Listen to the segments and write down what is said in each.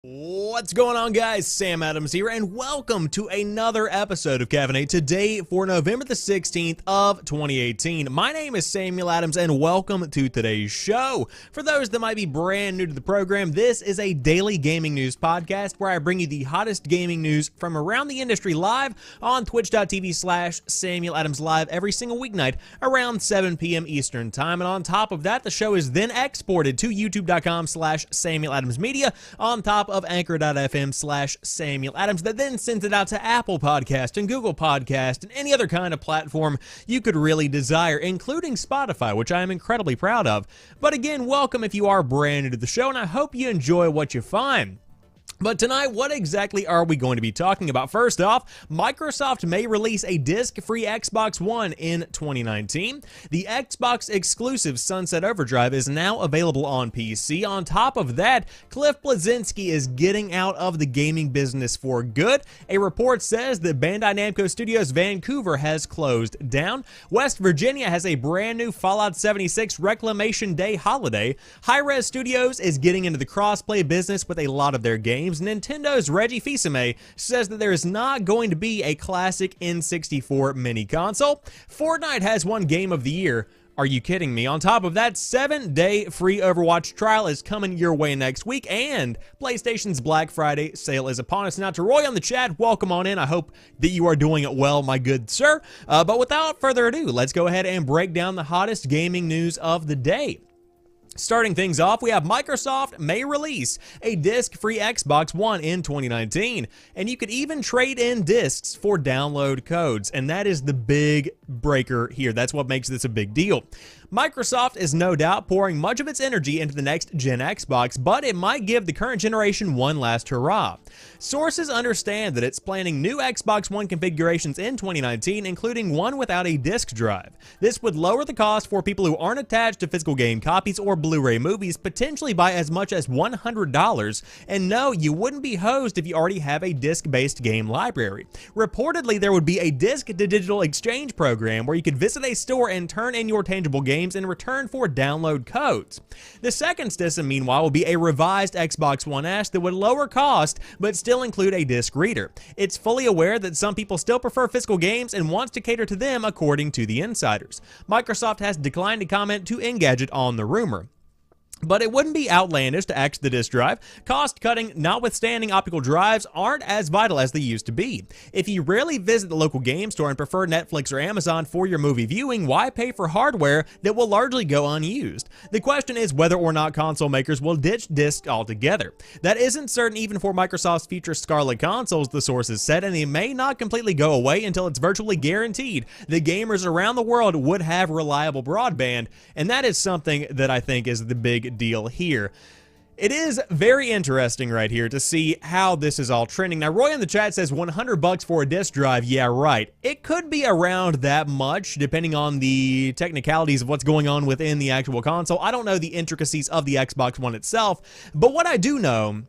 What's going on, guys? Sam Adams here, and welcome to another episode of Caffeinate today for November the 16th of 2018. My name is Samuel Adams, and welcome to today's show. For those that might be brand new to the program, this is a daily gaming news podcast where I bring you the hottest gaming news from around the industry live on twitch.tv/Samuel Adams Live every single weeknight around 7 p.m. Eastern Time. And on top of that, the show is then exported to youtube.com/Samuel Adams Media on top of anchor.fm/Samuel Adams that then sends it out to Apple Podcast and Google Podcast and any other kind of platform you could really desire, including Spotify, which I am incredibly proud of. But again, welcome if you are brand new to the show, and I hope you enjoy what you find. But tonight, what exactly are we going to be talking about? First off, Microsoft may release a disc-free Xbox One in 2019. The Xbox exclusive Sunset Overdrive is now available on PC. On top of that, Cliff Bleszinski is getting out of the gaming business for good. A report says that Bandai Namco Studios Vancouver has closed down. West Virginia has a brand new Fallout 76 Reclamation Day holiday. Hi-Rez Studios is getting into the crossplay business with a lot of their games. Nintendo's Reggie Fils-Aimé says that there is not going to be a classic N64 mini console. Fortnite has won Game of the Year. Are you kidding me? On top of that, 7-day free Overwatch trial is coming your way next week, and PlayStation's Black Friday sale is upon us. Now, to Roy on the chat, welcome on in. I hope that you are doing it well, my good sir. But without further ado, let's go ahead and break down the hottest gaming news of the day. Starting things off, we have Microsoft may release a disc-free Xbox One in 2019, and you could even trade in discs for download codes, and that is the big breaker here. That's what makes this a big deal. Microsoft is no doubt pouring much of its energy into the next-gen Xbox, but it might give the current generation one last hurrah. Sources understand that it's planning new Xbox One configurations in 2019, including one without a disk drive. This would lower the cost for people who aren't attached to physical game copies or Blu-ray movies, potentially by as much as $100. And no, you wouldn't be hosed if you already have a disc-based game library. Reportedly, there would be a disc-to-digital exchange program where you could visit a store and turn in your tangible games in return for download codes. The second system, meanwhile, will be a revised Xbox One S that would lower cost but still include a disc reader. It's fully aware that some people still prefer physical games and wants to cater to them, according to the insiders. Microsoft has declined to comment to Engadget on the rumor. But it wouldn't be outlandish to axe the disk drive. Cost-cutting notwithstanding, optical drives aren't as vital as they used to be. If you rarely visit the local game store and prefer Netflix or Amazon for your movie viewing, why pay for hardware that will largely go unused? The question is whether or not console makers will ditch discs altogether. That isn't certain even for Microsoft's future Scarlet consoles, the sources said, and they may not completely go away until it's virtually guaranteed that gamers around the world would have reliable broadband, and that is something that I think is the big deal here. It is very interesting right here to see how this is all trending. Now, Roy in the chat says $100 for a disk drive. Yeah, right. It could be around that much, depending on the technicalities of what's going on within the actual console. I don't know the intricacies of the Xbox One itself, but what I do know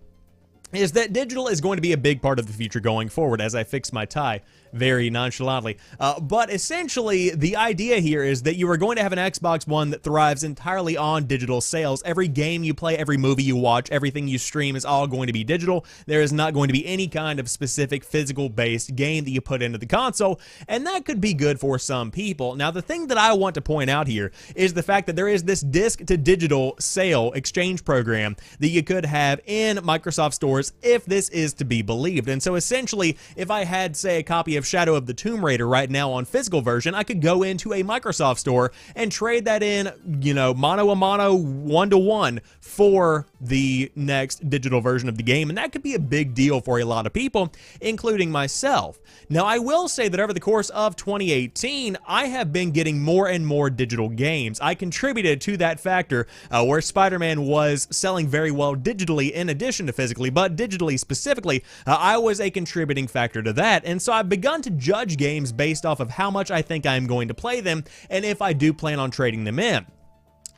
is that digital is going to be a big part of the future going forward, as I fix my tie very nonchalantly. But essentially, the idea here is that you are going to have an Xbox One that thrives entirely on digital sales. Every game you play, every movie you watch, everything you stream is all going to be digital. There is not going to be any kind of specific physical-based game that you put into the console, and that could be good for some people. Now, the thing that I want to point out here is the fact that there is this disc-to-digital sale exchange program that you could have in Microsoft stores if this is to be believed. And so essentially, if I had, say, a copy of Shadow of the Tomb Raider right now on physical version, I could go into a Microsoft store and trade that in, you know, mano a mano, one-to-one for the next digital version of the game, and that could be a big deal for a lot of people, including myself. Now, I will say that over the course of 2018, I have been getting more and more digital games. I contributed to that factor where Spider-Man was selling very well digitally in addition to physically, but digitally specifically, I was a contributing factor to that, and so I've begun to judge games based off of how much I think I'm going to play them and if I do plan on trading them in.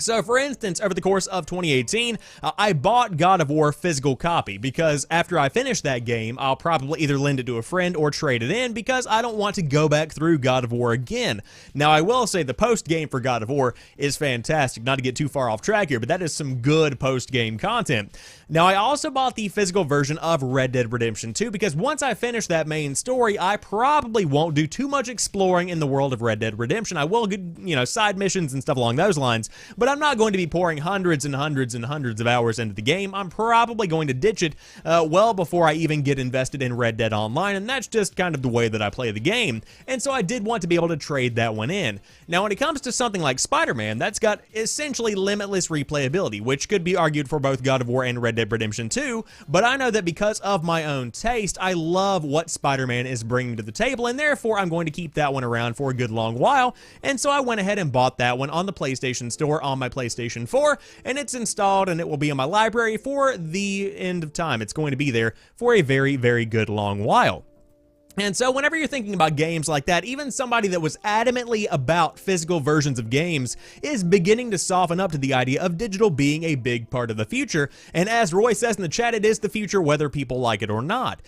So, for instance, over the course of 2018, I bought God of War physical copy because after I finish that game, I'll probably either lend it to a friend or trade it in because I don't want to go back through God of War again. Now, I will say the post-game for God of War is fantastic. Not to get too far off track here, but that is some good post-game content. Now, I also bought the physical version of Red Dead Redemption 2 because once I finish that main story, I probably won't do too much exploring in the world of Red Dead Redemption. I will get, side missions and stuff along those lines, but I'm not going to be pouring hundreds and hundreds and hundreds of hours into the game. I'm probably going to ditch it well before I even get invested in Red Dead Online, and that's just kind of the way that I play the game. And so I did want to be able to trade that one in. Now, when it comes to something like Spider-Man, that's got essentially limitless replayability, which could be argued for both God of War and Red Dead Redemption 2, but I know that because of my own taste, I love what Spider-Man is bringing to the table, and therefore I'm going to keep that one around for a good long while. And so I went ahead and bought that one on the PlayStation Store on my PlayStation 4, and it's installed and it will be in my library for the end of time. It's going to be there for a very, very good long while. And so whenever you're thinking about games like that, even somebody that was adamantly about physical versions of games is beginning to soften up to the idea of digital being a big part of the future. And as Roy says in the chat, it is the future whether people like it or not.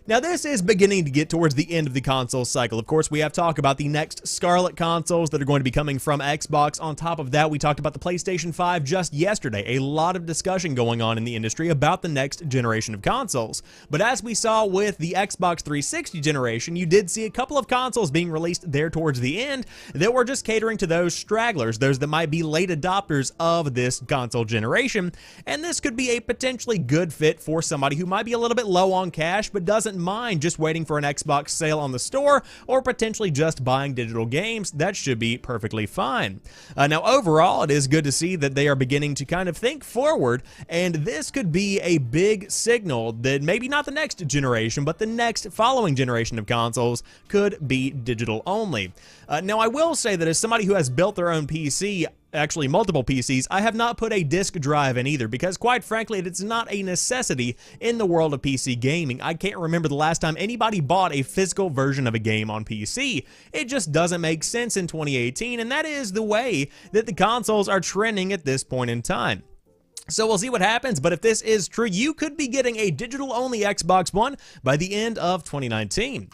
Now, this is beginning to get towards the end of the console cycle. Of course, we have talk about the next Scarlet consoles that are going to be coming from Xbox. On top of that, we talked about the PlayStation 5 just yesterday. A lot of discussion going on in the industry about the next generation of consoles. But as we saw with the Xbox 360 generation, you did see a couple of consoles being released there towards the end that were just catering to those stragglers, those that might be late adopters of this console generation. And this could be a potentially good fit for somebody who might be a little bit low on cash, but doesn't mind just waiting for an Xbox sale on the store or potentially just buying digital games. That should be perfectly fine. Now, overall, it is good to see that they are beginning to kind of think forward, and this could be a big signal that maybe not the next generation, but the next following generation of consoles could be digital only. Now, I will say that as somebody who has built their own PC, actually multiple PCs, I have not put a disk drive in either because quite frankly it's not a necessity in the world of PC gaming. I can't remember the last time anybody bought a physical version of a game on PC. It just doesn't make sense in 2018, and that is the way that the consoles are trending at this point in time. So we'll see what happens, but if this is true, you could be getting a digital-only Xbox One by the end of 2019.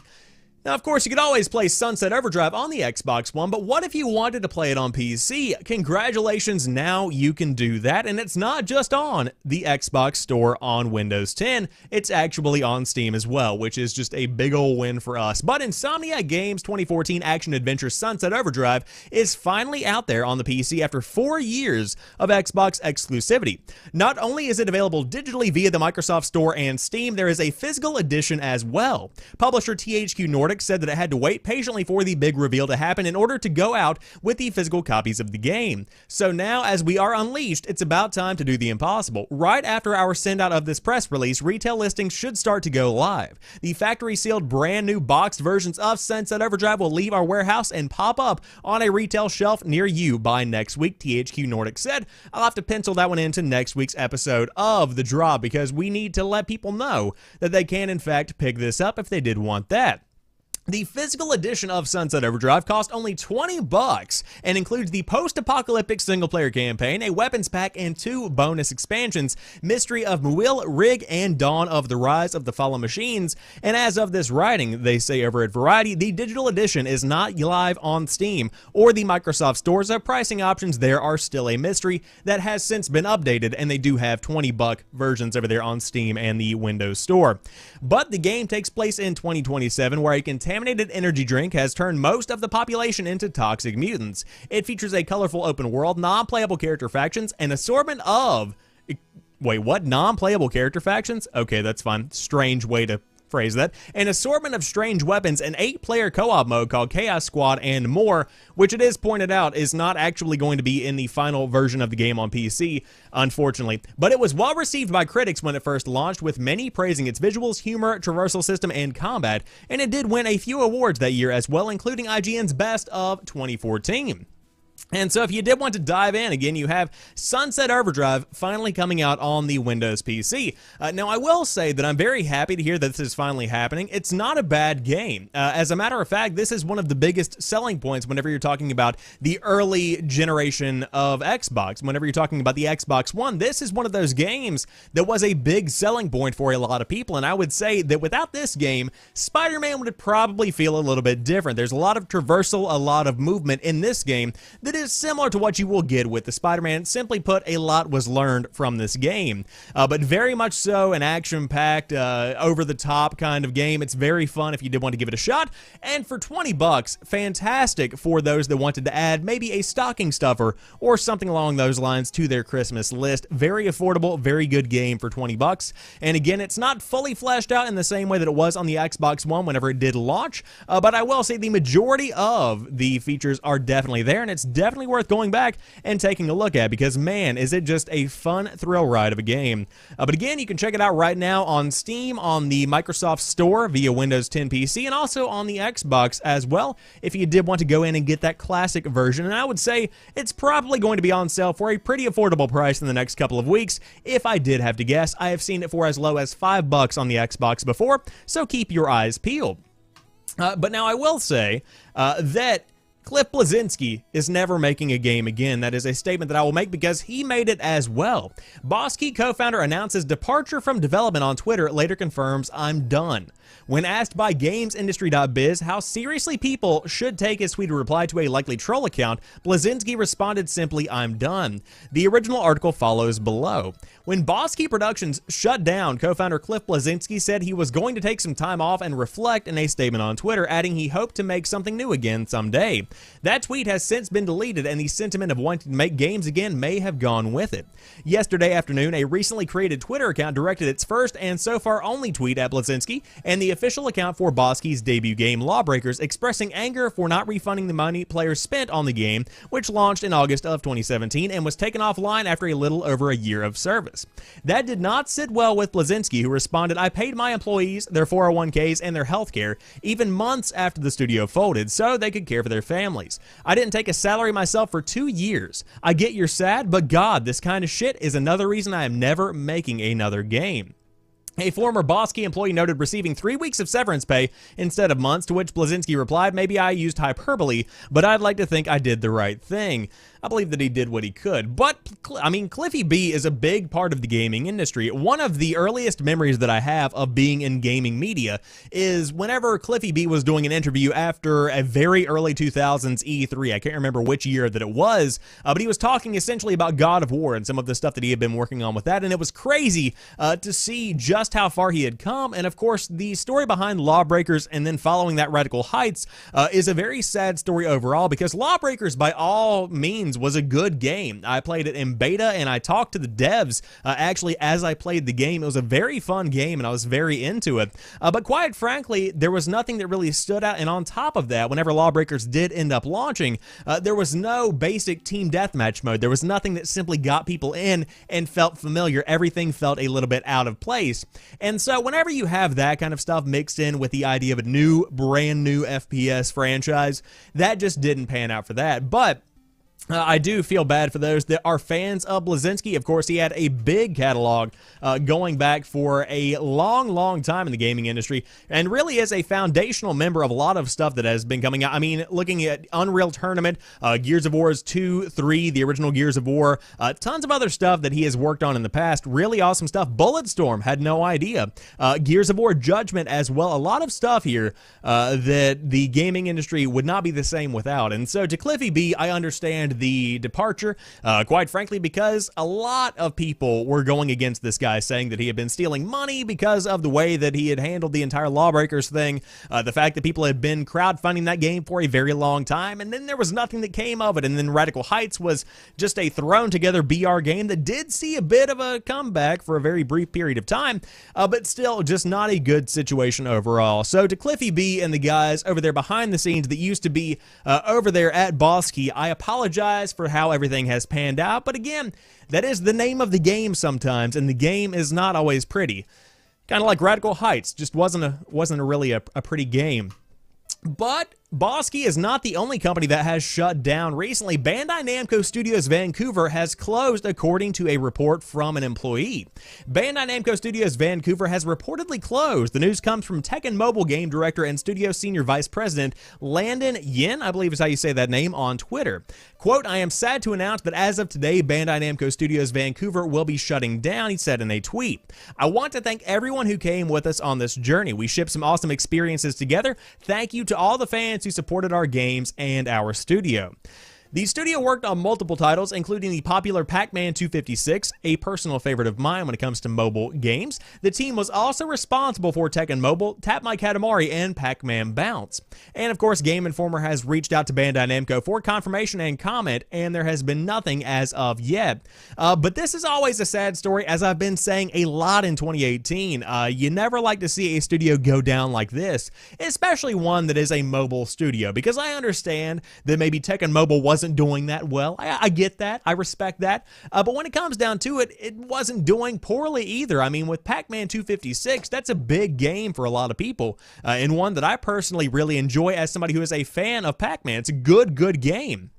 Now, of course, you could always play Sunset Overdrive on the Xbox One, but what if you wanted to play it on PC? Congratulations, now you can do that, and it's not just on the Xbox Store on Windows 10, it's actually on Steam as well, which is just a big ol' win for us. But Insomniac Games' 2014 action-adventure Sunset Overdrive is finally out there on the PC after 4 years of Xbox exclusivity. Not only is it available digitally via the Microsoft Store and Steam, there is a physical edition as well. Publisher THQ Nordic said that it had to wait patiently for the big reveal to happen in order to go out with the physical copies of the game. So now, as we are unleashed, it's about time to do the impossible. Right after our send out of this press release, retail listings should start to go live. The factory sealed brand new boxed versions of Sunset Overdrive will leave our warehouse and pop up on a retail shelf near you by next week, THQ Nordic said. I'll have to pencil that one into next week's episode of The Drop because we need to let people know that they can in fact pick this up if they did want that. The physical edition of Sunset Overdrive cost only $20 and includes the post-apocalyptic single-player campaign, a weapons pack, and 2 bonus expansions, Mystery of Muil, Rig, and Dawn of the Rise of the Fallen Machines. And as of this writing, they say over at Variety, the digital edition is not live on Steam or the Microsoft Store, so pricing options there are still a mystery. That has since been updated, and they do have $20 versions over there on Steam and the Windows Store. But the game takes place in 2027, where a contaminated energy drink has turned most of the population into toxic mutants. It features a colorful open world, non-playable character factions, an assortment of... Wait, what? Non-playable character factions? Okay, that's fine. Strange way to phrase that. An assortment of strange weapons, an 8-player co-op mode called Chaos Squad, and more, which it is pointed out is not actually going to be in the final version of the game on PC, unfortunately. But it was well received by critics when it first launched, with many praising its visuals, humor, traversal system, and combat, and it did win a few awards that year as well, including IGN's Best of 2014. And so if you did want to dive in, again, you have Sunset Overdrive finally coming out on the Windows PC. Now, I will say that I'm very happy to hear that this is finally happening. It's not a bad game. As a matter of fact, this is one of the biggest selling points whenever you're talking about the early generation of Xbox. Whenever you're talking about the Xbox One, this is one of those games that was a big selling point for a lot of people. And I would say that without this game, Spider-Man would probably feel a little bit different. There's a lot of traversal, a lot of movement in this game that is similar to what you will get with the Spider-Man. Simply put, a lot was learned from this game, but very much so an action-packed, over-the-top kind of game. It's very fun if you did want to give it a shot, and for 20 bucks, fantastic for those that wanted to add maybe a stocking stuffer or something along those lines to their Christmas list. Very affordable, very good game for 20 bucks, and again, it's not fully fleshed out in the same way that it was on the Xbox One whenever it did launch, but I will say the majority of the features are definitely there, and it's definitely worth going back and taking a look at, because man, is it just a fun thrill ride of a game. But again, you can check it out right now on Steam, on the Microsoft Store via Windows 10 PC, and also on the Xbox as well, if you did want to go in and get that classic version. And I would say it's probably going to be on sale for a pretty affordable price in the next couple of weeks. If I did have to guess, I have seen it for as low as $5 on the Xbox before, so keep your eyes peeled. But now I will say that Cliff Bleszinski is never making a game again. That is a statement that I will make because he made it as well. Boss Key co-founder announces departure from development on Twitter, later confirms, "I'm done." When asked by GamesIndustry.biz how seriously people should take his tweeted reply to a likely troll account, Bleszinski responded simply, "I'm done." The original article follows below. When Boss Key Productions shut down, co-founder Cliff Bleszinski said he was going to take some time off and reflect in a statement on Twitter, adding he hoped to make something new again someday. That tweet has since been deleted, and the sentiment of wanting to make games again may have gone with it. Yesterday afternoon, a recently created Twitter account directed its first and so far only tweet at Bleszinski and the official account for Boss Key's debut game, Lawbreakers, expressing anger for not refunding the money players spent on the game, which launched in August of 2017 and was taken offline after a little over a year of service. That did not sit well with Bleszinski, who responded, "I paid my employees, their 401ks, and their health care, even months after the studio folded, so they could care for their families. I didn't take a salary myself for 2 years. I get you're sad, but God, this kind of shit is another reason I am never making another game." A former Boss Key employee noted receiving 3 weeks of severance pay instead of months, to which Bleszinski replied, "Maybe I used hyperbole, but I'd like to think I did the right thing." I believe that he did what he could. But, I mean, Cliffy B is a big part of the gaming industry. One of the earliest memories that I have of being in gaming media is whenever Cliffy B was doing an interview after a very early 2000s E3. I can't remember which year that it was, but he was talking essentially about God of War and some of the stuff that he had been working on with that, and it was crazy to see just how far he had come. And of course, the story behind Lawbreakers and then following that Radical Heights is a very sad story overall, because Lawbreakers, by all means, was a good game. I played it in beta, and I talked to the devs actually as I played the game. It was a very fun game, and I was very into it. But quite frankly, there was nothing that really stood out, and on top of that, whenever Lawbreakers did end up launching, there was no basic team deathmatch mode. There was nothing that simply got people in and felt familiar. Everything felt a little bit out of place. And so whenever you have that kind of stuff mixed in with the idea of a new, brand new FPS franchise, that just didn't pan out for that. But I do feel bad for those that are fans of Bleszinski. Of course, he had a big catalog going back for a long, long time in the gaming industry, and really is a foundational member of a lot of stuff that has been coming out. I mean, looking at Unreal Tournament, Gears of War 2, 3, the original Gears of War, tons of other stuff that he has worked on in the past. Really awesome stuff. Bulletstorm, had no idea. Gears of War Judgment as well. A lot of stuff here that the gaming industry would not be the same without. And so to Cliffy B, I understand the departure, quite frankly, because a lot of people were going against this guy, saying that he had been stealing money because of the way that he had handled the entire Lawbreakers thing, the fact that people had been crowdfunding that game for a very long time, and then there was nothing that came of it. And then Radical Heights was just a thrown together BR game that did see a bit of a comeback for a very brief period of time, but still just not a good situation overall. So to Cliffy B and the guys over there behind the scenes that used to be over there at Boss Key, I apologize for how everything has panned out, but again, that is the name of the game sometimes, and the game is not always pretty. Kind of like Radical Heights, just wasn't really a pretty game. But Bosky is not the only company that has shut down. Recently, Bandai Namco Studios Vancouver has closed, according to a report from an employee. Bandai Namco Studios Vancouver has reportedly closed. The news comes from Tekken Mobile game director and studio senior vice president Landon Yin, I believe is how you say that name, on Twitter. Quote, "I am sad to announce that as of today, Bandai Namco Studios Vancouver will be shutting down," he said in a tweet. "I want to thank everyone who came with us on this journey. We shipped some awesome experiences together. Thank you to all the fans who supported our games and our studio." The studio worked on multiple titles, including the popular Pac-Man 256, a personal favorite of mine when it comes to mobile games. The team was also responsible for Tekken Mobile, Tap My Katamari, and Pac-Man Bounce. And of course, Game Informer has reached out to Bandai Namco for confirmation and comment, and there has been nothing as of yet. But this is always a sad story, as I've been saying a lot in 2018. You never like to see a studio go down like this, especially one that is a mobile studio, because I understand that maybe Tekken Mobile wasn't doing that well. I get that. I respect that. But when it comes down to it, it wasn't doing poorly either. I mean, with Pac-Man 256, that's a big game for a lot of people, and one that I personally really enjoy as somebody who is a fan of Pac-Man. It's a good game.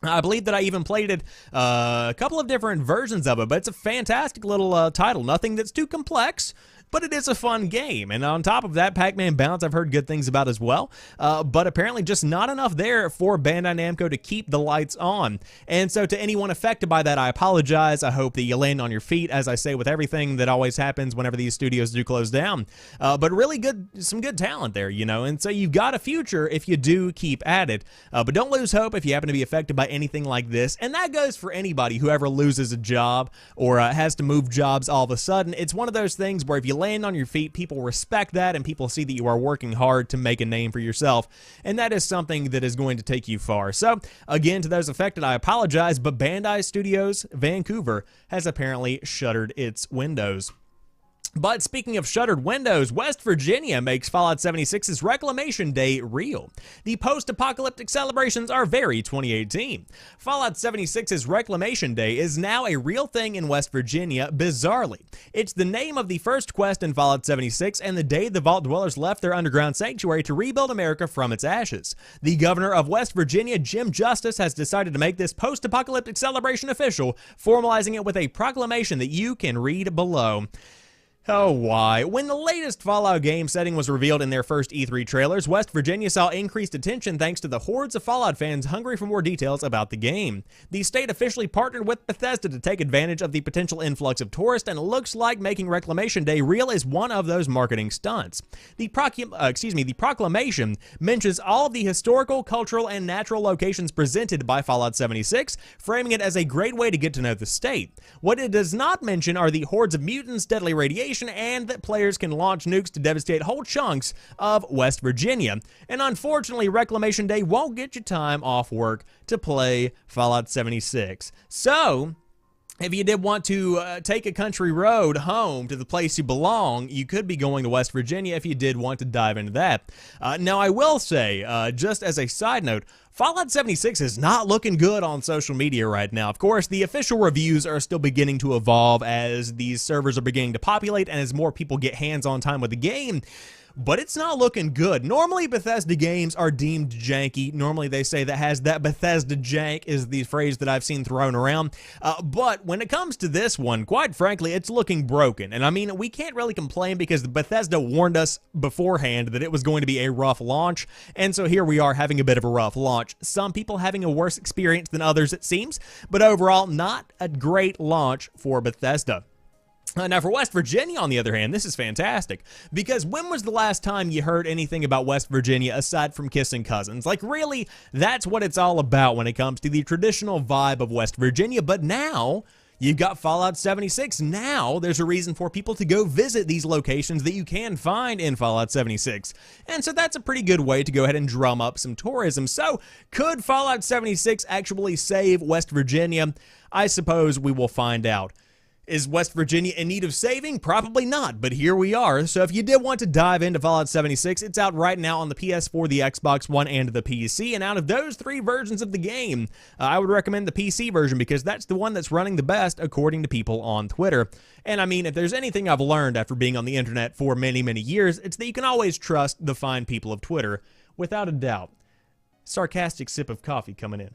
I believe that I even played it, a couple of different versions of it, but it's a fantastic little title. Nothing that's too complex, but it is a fun game. And on top of that, Pac-Man Bounce I've heard good things about as well, but apparently just not enough there for Bandai Namco to keep the lights on. And so to anyone affected by that, I apologize. I hope that you land on your feet, as I say with everything that always happens whenever these studios do close down. But really some good talent there, you know, and so you've got a future if you do keep at it. But don't lose hope if you happen to be affected by anything like this, and that goes for anybody who ever loses a job or has to move jobs all of a sudden. It's one of those things where if you land on your feet, people respect that, and people see that you are working hard to make a name for yourself, and that is something that is going to take you far. So again, to those affected, I apologize, but Bandai Studios Vancouver has apparently shuttered its windows. But speaking of shuttered windows, West Virginia makes Fallout 76's Reclamation Day real. The post-apocalyptic celebrations are very 2018. Fallout 76's Reclamation Day is now a real thing in West Virginia, bizarrely. It's the name of the first quest in Fallout 76 and the day the Vault Dwellers left their underground sanctuary to rebuild America from its ashes. The governor of West Virginia, Jim Justice, has decided to make this post-apocalyptic celebration official, formalizing it with a proclamation that you can read below. Oh, why? When the latest Fallout game setting was revealed in their first E3 trailers, West Virginia saw increased attention thanks to the hordes of Fallout fans hungry for more details about the game. The state officially partnered with Bethesda to take advantage of the potential influx of tourists, and it looks like making Reclamation Day real is one of those marketing stunts. The proclamation mentions all of the historical, cultural, and natural locations presented by Fallout 76, framing it as a great way to get to know the state. What it does not mention are the hordes of mutants, deadly radiation, and that players can launch nukes to devastate whole chunks of West Virginia. And unfortunately, Reclamation Day won't get you time off work to play Fallout 76. So if you did want to take a country road home to the place you belong, you could be going to West Virginia if you did want to dive into that. Now, I will say, just as a side note, Fallout 76 is not looking good on social media right now. Of course, the official reviews are still beginning to evolve as these servers are beginning to populate and as more people get hands-on time with the game. But it's not looking good. Normally, Bethesda games are deemed janky. Normally, they say that has that Bethesda jank is the phrase that I've seen thrown around. But when it comes to this one, quite frankly, it's looking broken. And I mean, we can't really complain because Bethesda warned us beforehand that it was going to be a rough launch. And so here we are having a bit of a rough launch. Some people having a worse experience than others, it seems. But overall, not a great launch for Bethesda. Now, for West Virginia, on the other hand, this is fantastic, because when was the last time you heard anything about West Virginia aside from kissing cousins? Like, really, that's what it's all about when it comes to the traditional vibe of West Virginia, but now you've got Fallout 76. Now there's a reason for people to go visit these locations that you can find in Fallout 76. And so that's a pretty good way to go ahead and drum up some tourism. So could Fallout 76 actually save West Virginia? I suppose we will find out. Is West Virginia in need of saving? Probably not, but here we are. So if you did want to dive into Fallout 76, it's out right now on the PS4, the Xbox One, and the PC. And out of those three versions of the game, I would recommend the PC version because that's the one that's running the best according to people on Twitter. And I mean, if there's anything I've learned after being on the internet for many, many years, it's that you can always trust the fine people of Twitter, without a doubt. sarcastic sip of coffee coming in.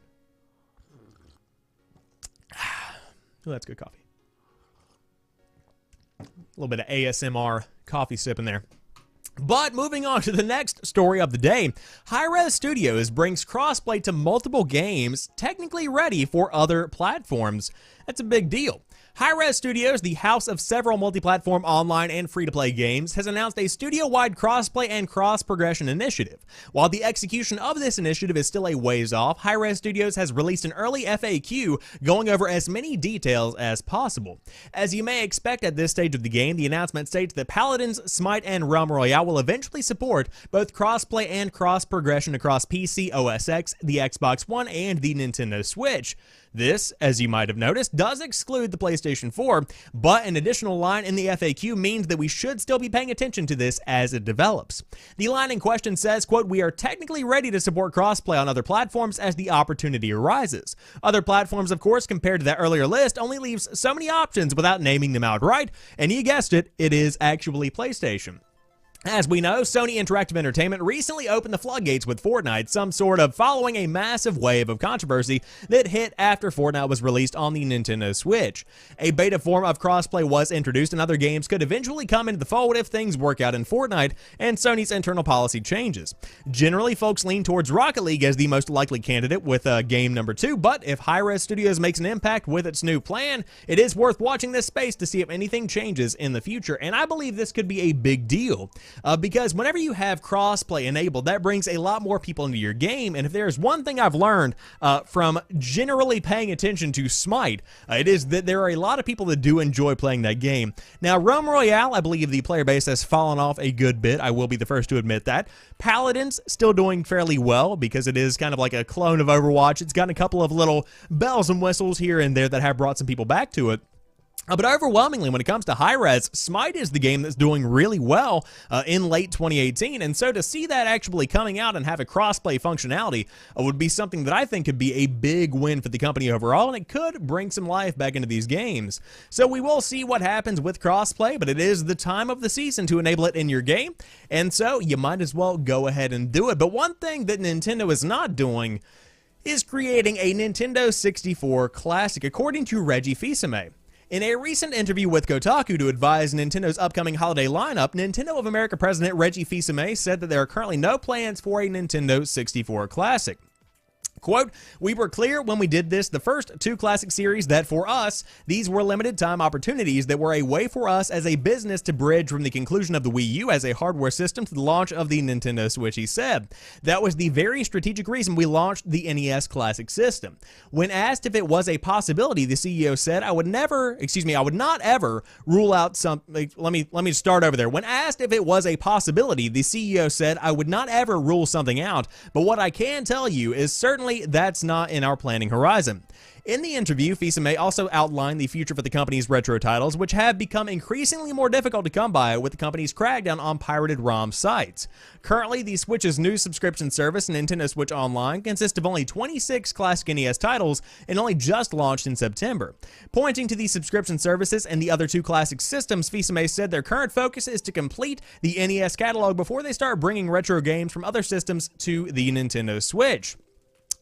Oh, that's good coffee. A little bit of ASMR coffee sip in there. But moving on to the next story of the day, Hi-Rez Studios brings crossplay to multiple games technically ready for other platforms. That's a big deal. Hi-Rez Studios, the house of several multi-platform online and free-to-play games, has announced a studio-wide crossplay and cross-progression initiative. While the execution of this initiative is still a ways off, Hi-Rez Studios has released an early FAQ going over as many details as possible. As you may expect at this stage of the game, the announcement states that Paladins, Smite, and Realm Royale will eventually support both crossplay and cross-progression across PC, OS X, the Xbox One, and the Nintendo Switch. This, as you might have noticed, does exclude the PlayStation 4, but an additional line in the FAQ means that we should still be paying attention to this as it develops. The line in question says, quote, "We are technically ready to support crossplay on other platforms as the opportunity arises. Other platforms, of course, compared to that earlier list, only leaves so many options without naming them outright, and you guessed it, it is actually PlayStation." As we know, Sony Interactive Entertainment recently opened the floodgates with Fortnite, some sort of following a massive wave of controversy that hit after Fortnite was released on the Nintendo Switch. A beta form of crossplay was introduced, and other games could eventually come into the fold if things work out in Fortnite and Sony's internal policy changes. Generally, folks lean towards Rocket League as the most likely candidate with game number 2, but if Hi-Rez Studios makes an impact with its new plan, it is worth watching this space to see if anything changes in the future, and I believe this could be a big deal. Because whenever you have crossplay enabled, that brings a lot more people into your game, and if there's one thing I've learned from generally paying attention to Smite, it is that there are a lot of people that do enjoy playing that game. Now, Realm Royale, I believe the player base has fallen off a good bit. I will be the first to admit that. Paladins, still doing fairly well because it is kind of like a clone of Overwatch. It's got a couple of little bells and whistles here and there that have brought some people back to it. But overwhelmingly, when it comes to Hi-Rez, Smite is the game that's doing really well in late 2018, and so to see that actually coming out and have a crossplay functionality would be something that I think could be a big win for the company overall, and it could bring some life back into these games. So we will see what happens with crossplay, but it is the time of the season to enable it in your game, and so you might as well go ahead and do it. But one thing that Nintendo is not doing is creating a Nintendo 64 Classic, according to Reggie Fils-Aimé. In a recent interview with Kotaku to advise Nintendo's upcoming holiday lineup, Nintendo of America President Reggie Fils-Aimé said that there are currently no plans for a Nintendo 64 Classic. Quote, "We were clear when we did this, the first 2 Classic series, that for us, these were limited time opportunities that were a way for us as a business to bridge from the conclusion of the Wii U as a hardware system to the launch of the Nintendo Switch," he said. "That was the very strategic reason we launched the NES Classic system. When asked if it was a possibility, the CEO said, I would not ever rule out some, let me start over there. When asked if it was a possibility, the CEO said, I would not ever rule something out, but what I can tell you is certainly that's not in our planning horizon." In the interview, Fils-Aimé also outlined the future for the company's retro titles, which have become increasingly more difficult to come by with the company's crackdown on pirated ROM sites. Currently, the Switch's new subscription service, Nintendo Switch Online, consists of only 26 classic NES titles and only just launched in September. Pointing to these subscription services and the other 2 classic systems, Fils-Aimé said their current focus is to complete the NES catalog before they start bringing retro games from other systems to the Nintendo Switch.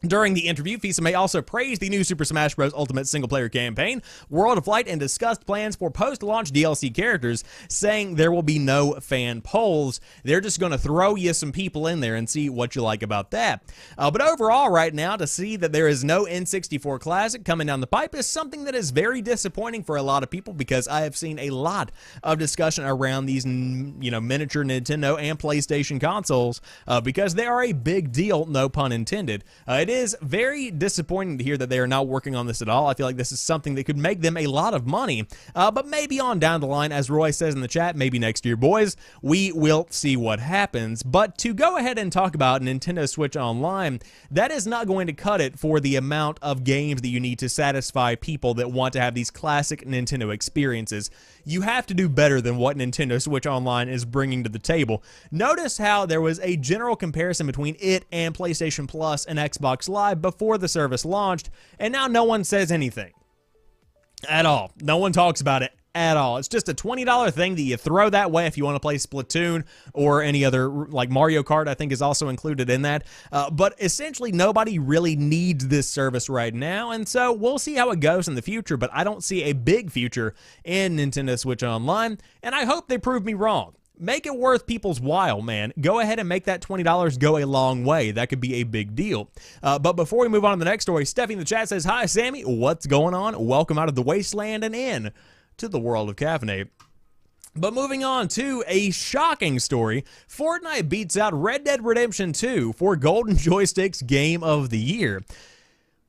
During the interview, Fils-Aimé also praised the new Super Smash Bros. Ultimate single-player campaign, World of Light, and discussed plans for post-launch DLC characters, saying there will be no fan polls. They're just going to throw you some people in there and see what you like about that. But overall, right now, to see that there is no N64 Classic coming down the pipe is something that is very disappointing for a lot of people, because I have seen a lot of discussion around these, miniature Nintendo and PlayStation consoles, because they are a big deal, no pun intended. It is very disappointing to hear that they are not working on this at all. I feel like this is something that could make them a lot of money, but maybe on down the line, as Roy says in the chat, maybe next year, boys. We will see what happens. But to go ahead and talk about Nintendo Switch Online, that is not going to cut it for the amount of games that you need to satisfy people that want to have these classic Nintendo experiences. You have to do better than what Nintendo Switch Online is bringing to the table. Notice how there was a general comparison between it and PlayStation Plus and Xbox Live before the service launched, and now no one says anything at all. No one talks about it at all. It's just a $20 thing that you throw that way if you want to play Splatoon or any other, like Mario Kart, I think is also included in that. But essentially, nobody really needs this service right now, and so we'll see how it goes in the future, but I don't see a big future in Nintendo Switch Online, and I hope they prove me wrong. Make it worth people's while, man. Go ahead and make that $20 go a long way. That could be a big deal. But before we move on to the next story, Steffi in the chat says, "Hi, Sammy. What's going on? Welcome out of the wasteland and in to the world of Caffeinate." But moving on to a shocking story, Fortnite beats out Red Dead Redemption 2 for Golden Joysticks Game of the Year.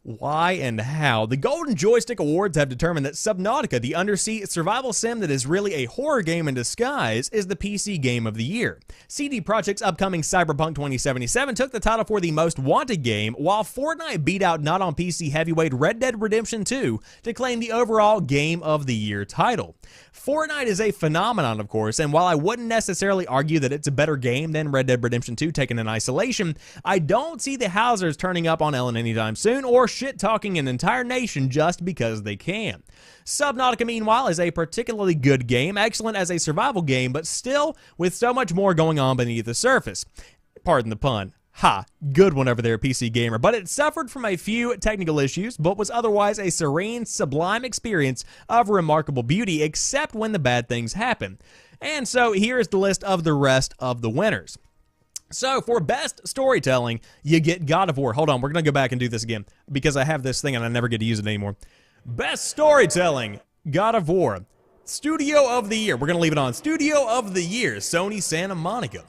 Why and how? The Golden Joystick Awards have determined that Subnautica, the undersea survival sim that is really a horror game in disguise, is the PC Game of the Year. CD Projekt's upcoming Cyberpunk 2077 took the title for the most wanted game, while Fortnite beat out not on PC heavyweight Red Dead Redemption 2 to claim the overall Game of the Year title. Fortnite is a phenomenon, of course, and while I wouldn't necessarily argue that it's a better game than Red Dead Redemption 2 taken in isolation, I don't see the Housers turning up on Ellen anytime soon or shit-talking an entire nation just because they can. Subnautica, meanwhile, is a particularly good game, excellent as a survival game, but still with so much more going on beneath the surface. Pardon the pun. Ha, good one over there, PC Gamer. But it suffered from a few technical issues, but was otherwise a serene, sublime experience of remarkable beauty, except when the bad things happen. And so here's the list of the rest of the winners. So, for best storytelling, you get God of War. Hold on, we're going to go back and do this again, because I have this thing and I never get to use it anymore. Best storytelling, God of War. Studio of the Year, we're going to leave it on. Studio of the Year, Sony Santa Monica.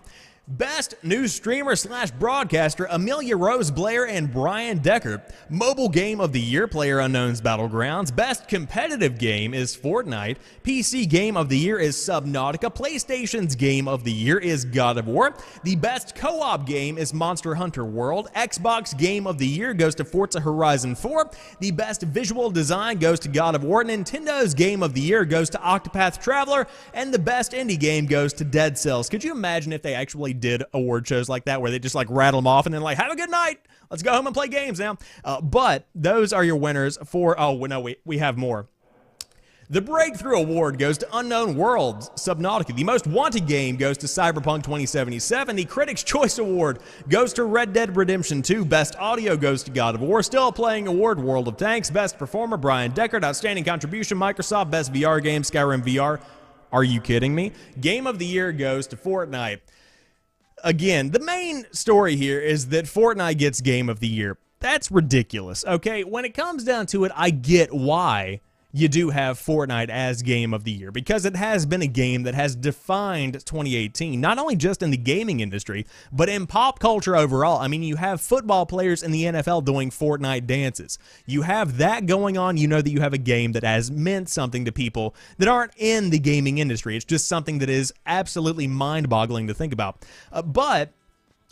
Best News Streamer / Broadcaster, Amelia Rose Blair and Brian Decker. Mobile Game of the Year, PlayerUnknown's Battlegrounds. Best Competitive Game is Fortnite. PC Game of the Year is Subnautica. PlayStation's Game of the Year is God of War. The Best Co-op Game is Monster Hunter World. Xbox Game of the Year goes to Forza Horizon 4. The Best Visual Design goes to God of War. Nintendo's Game of the Year goes to Octopath Traveler. And the Best Indie Game goes to Dead Cells. Could you imagine if they actually did award shows like that where they just like rattle them off and then like, have a good night, let's go home and play games now? But those are your winners for, oh no, we have more. The Breakthrough Award goes to Unknown Worlds, Subnautica. The Most Wanted Game goes to Cyberpunk 2077. The Critics' Choice Award goes to Red Dead Redemption 2. Best Audio goes to God of War. Still Playing Award, World of Tanks. Best Performer, Brian Deckard. Outstanding Contribution, Microsoft. Best VR Game, Skyrim VR. Are you kidding me? Game of the Year goes to Fortnite. Again, the main story here is that Fortnite gets Game of the Year. That's ridiculous, okay? When it comes down to it, I get why you do have Fortnite as Game of the Year, because it has been a game that has defined 2018, not only just in the gaming industry, but in pop culture overall. I mean, you have football players in the NFL doing Fortnite dances. You have that going on. You know that you have a game that has meant something to people that aren't in the gaming industry. It's just something that is absolutely mind-boggling to think about. But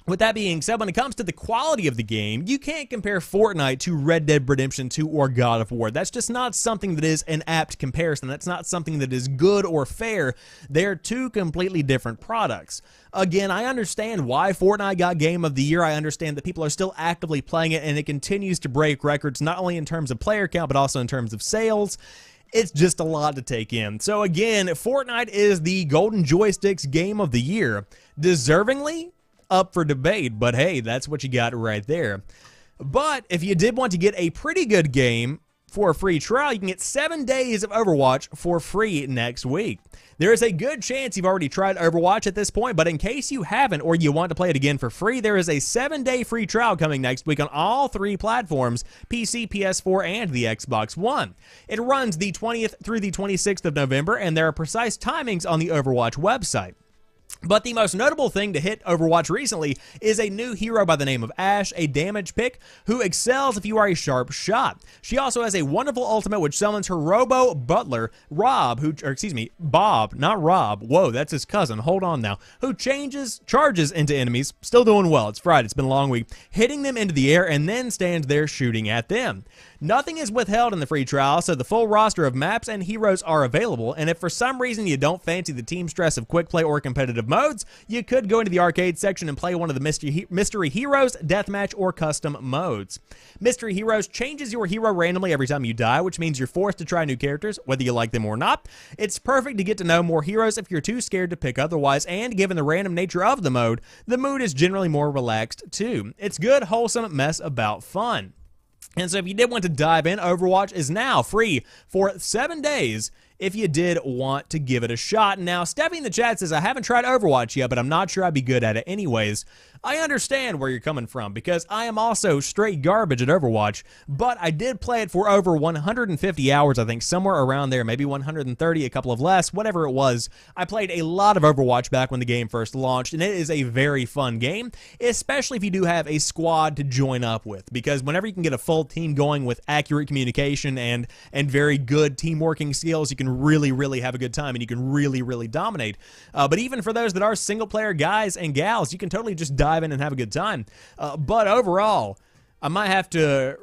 with that being said, when it comes to the quality of the game, you can't compare Fortnite to Red Dead Redemption 2 or God of War. That's just not something that is an apt comparison. That's not something that is good or fair. They're two completely different products. Again, I understand why Fortnite got Game of the Year. I understand that people are still actively playing it, and it continues to break records, not only in terms of player count, but also in terms of sales. It's just a lot to take in. So again, Fortnite is the Golden Joysticks Game of the Year. Deservingly up for debate, but hey, that's what you got right there. But if you did want to get a pretty good game for a free trial, you can get 7 days of Overwatch for free next week. There is a good chance you've already tried Overwatch at this point, but in case you haven't or you want to play it again for free, there is a 7-day free trial coming next week on all 3 platforms, PC, PS4, and the Xbox One. It runs the 20th through the 26th of November, and there are precise timings on the Overwatch website. But the most notable thing to hit Overwatch recently is a new hero by the name of Ashe, a damage pick, who excels if you are a sharp shot. She also has a wonderful ultimate which summons her robo butler, Bob, not Rob. Whoa, that's his cousin. Hold on now. Who charges into enemies, still doing well. It's Friday, it's been a long week, hitting them into the air and then stands there shooting at them. Nothing is withheld in the free trial, so the full roster of maps and heroes are available, and if for some reason you don't fancy the team stress of quick play or competitive modes, you could go into the arcade section and play one of the Mystery Heroes, Deathmatch, or Custom modes. Mystery Heroes changes your hero randomly every time you die, which means you're forced to try new characters, whether you like them or not. It's perfect to get to know more heroes if you're too scared to pick otherwise, and given the random nature of the mood is generally more relaxed too. It's good, wholesome mess about fun. And so if you did want to dive in, Overwatch is now free for 7 days if you did want to give it a shot. Now, Steffi in the chat says, I haven't tried Overwatch yet, but I'm not sure I'd be good at it anyways. I understand where you're coming from, because I am also straight garbage at Overwatch, but I did play it for over 150 hours, I think, somewhere around there, maybe 130, a couple of less, whatever it was. I played a lot of Overwatch back when the game first launched, and it is a very fun game, especially if you do have a squad to join up with, because whenever you can get a full team going with accurate communication and very good team working skills, you can really have a good time, and you can really dominate. But even for those that are single player guys and gals, you can totally just dive in and have a good time. But overall, I might have to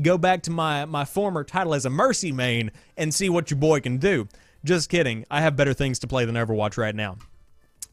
go back to my former title as a Mercy main and see what your boy can do. Just kidding. I have better things to play than Overwatch right now.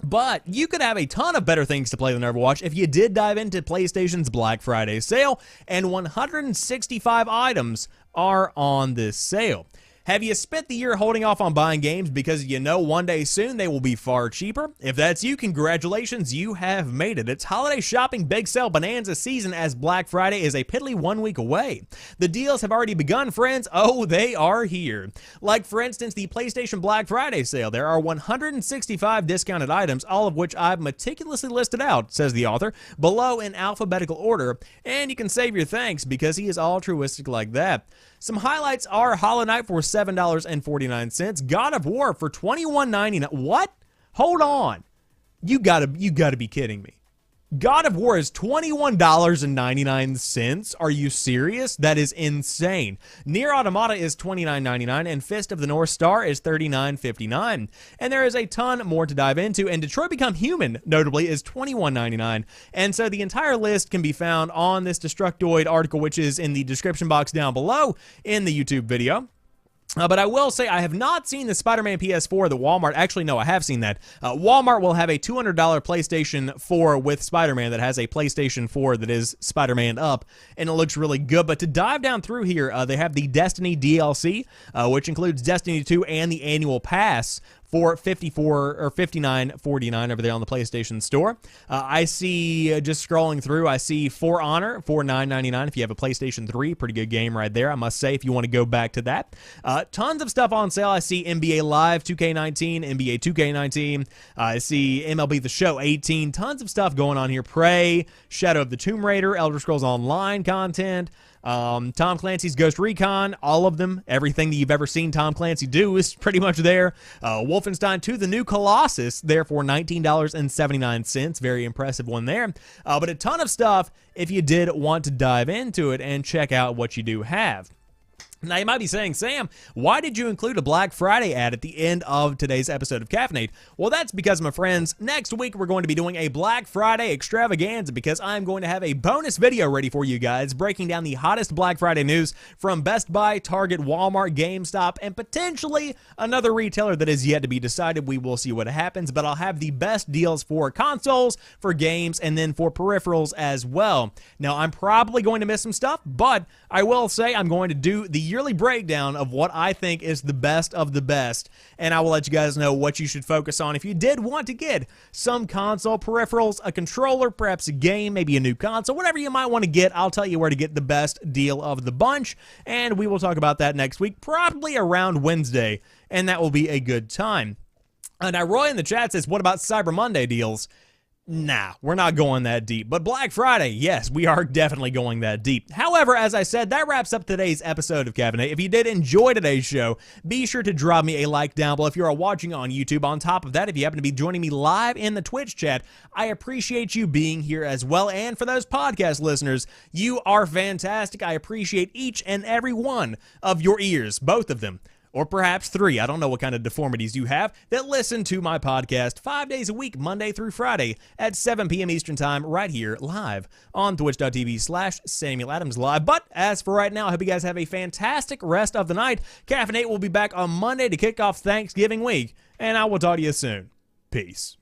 But you could have a ton of better things to play than Overwatch if you did dive into PlayStation's Black Friday sale, and 165 items are on this sale. Have you spent the year holding off on buying games because you know one day soon they will be far cheaper? If that's you, congratulations, you have made it. It's holiday shopping big sale bonanza season, as Black Friday is a piddly 1 week away. The deals have already begun, friends. Oh, they are here. Like, for instance, the PlayStation Black Friday sale. There are 165 discounted items, all of which I've meticulously listed out, says the author, below in alphabetical order, and you can save your thanks because he is altruistic like that. Some highlights are Hollow Knight for $7.49, God of War for $21.99. What? Hold on. You gotta be kidding me. God of War is $21.99. Are you serious? That is insane. Nier Automata is $29.99, and Fist of the North Star is $39.59. And there is a ton more to dive into, and Detroit Become Human, notably, is $21.99. And so the entire list can be found on this Destructoid article, which is in the description box down below in the YouTube video. But I will say I have not seen the Spider-Man PS4 that Walmart, actually no, I have seen that. Walmart will have a $200 PlayStation 4 with Spider-Man that has a PlayStation 4 that is Spider-Man up, and it looks really good. But to dive down through here, they have the Destiny DLC, which includes Destiny 2 and the annual pass for $54 or $59.49 over there on the PlayStation Store. I see, just scrolling through, I see For Honor for $9.99 if you have a PlayStation 3. Pretty good game right there, I must say, if you want to go back to that. Tons of stuff on sale. I see NBA Live 2K19, NBA 2K19. I see MLB The Show 18. Tons of stuff going on here. Prey, Shadow of the Tomb Raider, Elder Scrolls Online content. Tom Clancy's Ghost Recon, all of them, everything that you've ever seen Tom Clancy do is pretty much there. Wolfenstein 2, The New Colossus, there for $19.79, very impressive one there. But a ton of stuff if you did want to dive into it and check out what you do have. Now, you might be saying, Sam, why did you include a Black Friday ad at the end of today's episode of Caffeinate? Well, that's because, my friends, next week we're going to be doing a Black Friday extravaganza, because I'm going to have a bonus video ready for you guys breaking down the hottest Black Friday news from Best Buy, Target, Walmart, GameStop, and potentially another retailer that is yet to be decided. We will see what happens, but I'll have the best deals for consoles, for games, and then for peripherals as well. Now, I'm probably going to miss some stuff, but I will say I'm going to do the yearly breakdown of what I think is the best of the best, and I will let you guys know what you should focus on if you did want to get some console peripherals, a controller, perhaps a game, maybe a new console, whatever you might want to get. I'll tell you where to get the best deal of the bunch, and we will talk about that next week, probably around Wednesday, and that will be a good time. Now, Roy in the chat says, what about Cyber Monday deals? Nah, we're not going that deep. But Black Friday, yes, we are definitely going that deep. However, as I said, that wraps up today's episode of Caffeinate. If you did enjoy today's show, be sure to drop me a like down below if you are watching on YouTube. On top of that, if you happen to be joining me live in the Twitch chat, I appreciate you being here as well. And for those podcast listeners, you are fantastic. I appreciate each and every one of your ears, both of them. or perhaps 3, I don't know what kind of deformities you have, that listen to my podcast 5 days a week, Monday through Friday at 7 p.m. Eastern Time, right here live on twitch.tv/SamuelAdamsLive. But as for right now, I hope you guys have a fantastic rest of the night. Caffeinate will be back on Monday to kick off Thanksgiving week, and I will talk to you soon. Peace.